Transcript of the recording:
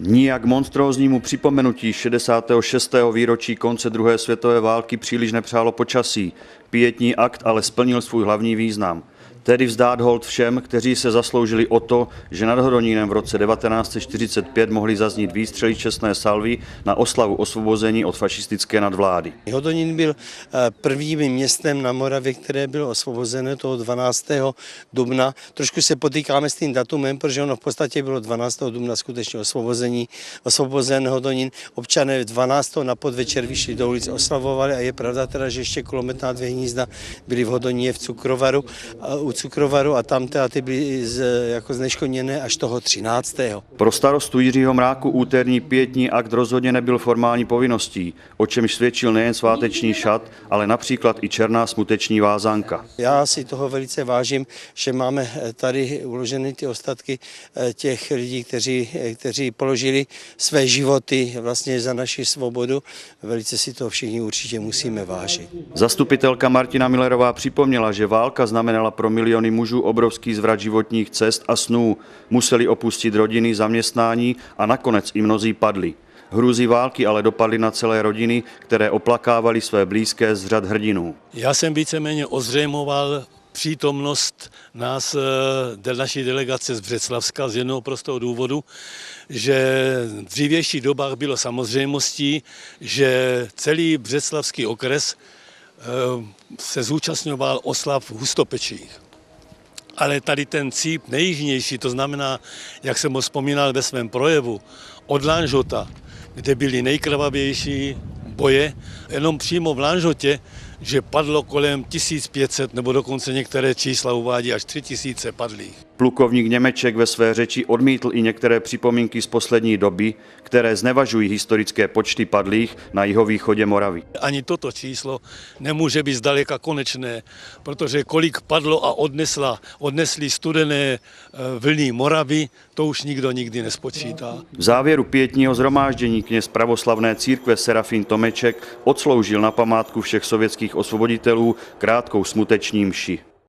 Nijak monstróznímu připomenutí 66. výročí konce druhé světové války příliš nepřálo počasí. Pietní akt ale splnil svůj hlavní význam. Tedy vzdát hold všem, kteří se zasloužili o to, že nad Hodonínem v roce 1945 mohly zaznít výstřely čestné salvy na oslavu osvobození od fašistické nadvlády. Hodonín byl prvním městem na Moravě, které bylo osvobozené toho 12. dubna. Trošku se potýkáme s tím datumem, protože ono v podstatě bylo 12. dubna skutečně osvobozen Hodonín. Občané 12. na podvečer vyšli do ulic, oslavovali a je pravda teda, že ještě kulometná 2 hnízda byly v Hodoníně v Cukrovaru a tam ty byly jako zneškodněné až toho 13. Pro starostu Jiřího Mráku úterní pietní akt rozhodně nebyl formální povinností, o čemž svědčil nejen svátečný šat, ale například i černá smuteční vázanka. Já si toho velice vážím, že máme tady uloženy ty ostatky těch lidí, kteří položili své životy vlastně za naši svobodu. Velice si to všichni určitě musíme vážit. Zastupitelka Martina Millerová připomněla, že válka znamenala pro miliony mužů obrovský zvrat životních cest a snů. Museli opustit rodiny, zaměstnání a nakonec i mnozí padli. Hrůzy války ale dopadly na celé rodiny, které oplakávali své blízké z řad hrdinů. Já jsem víceméně ozřejmoval přítomnost naší delegace z Břeclavska z jednoho prostého důvodu, že v dřívějších dobách bylo samozřejmostí, že celý břeclavský okres se zúčastňoval oslav v Hustopečích. Ale tady ten cíp nejjižnější, to znamená, jak jsem ho vzpomínal ve svém projevu, od Lanžhota, kde byly nejkrvavější boje, jenom přímo v Lanžhotě, že padlo kolem 1500, nebo dokonce některé čísla uvádí až 3000 padlých. Plukovník Němeček ve své řeči odmítl i některé připomínky z poslední doby, které znevažují historické počty padlých na jihovýchodě Moravy. Ani toto číslo nemůže být zdaleka konečné, protože kolik padlo a odnesli studené vlny Moravy, to už nikdo nikdy nespočítá. V závěru pietního shromáždění kněz pravoslavné církve Serafín Tomeček odsloužil na památku všech sovětských osvoboditelů krátkou smuteční mši.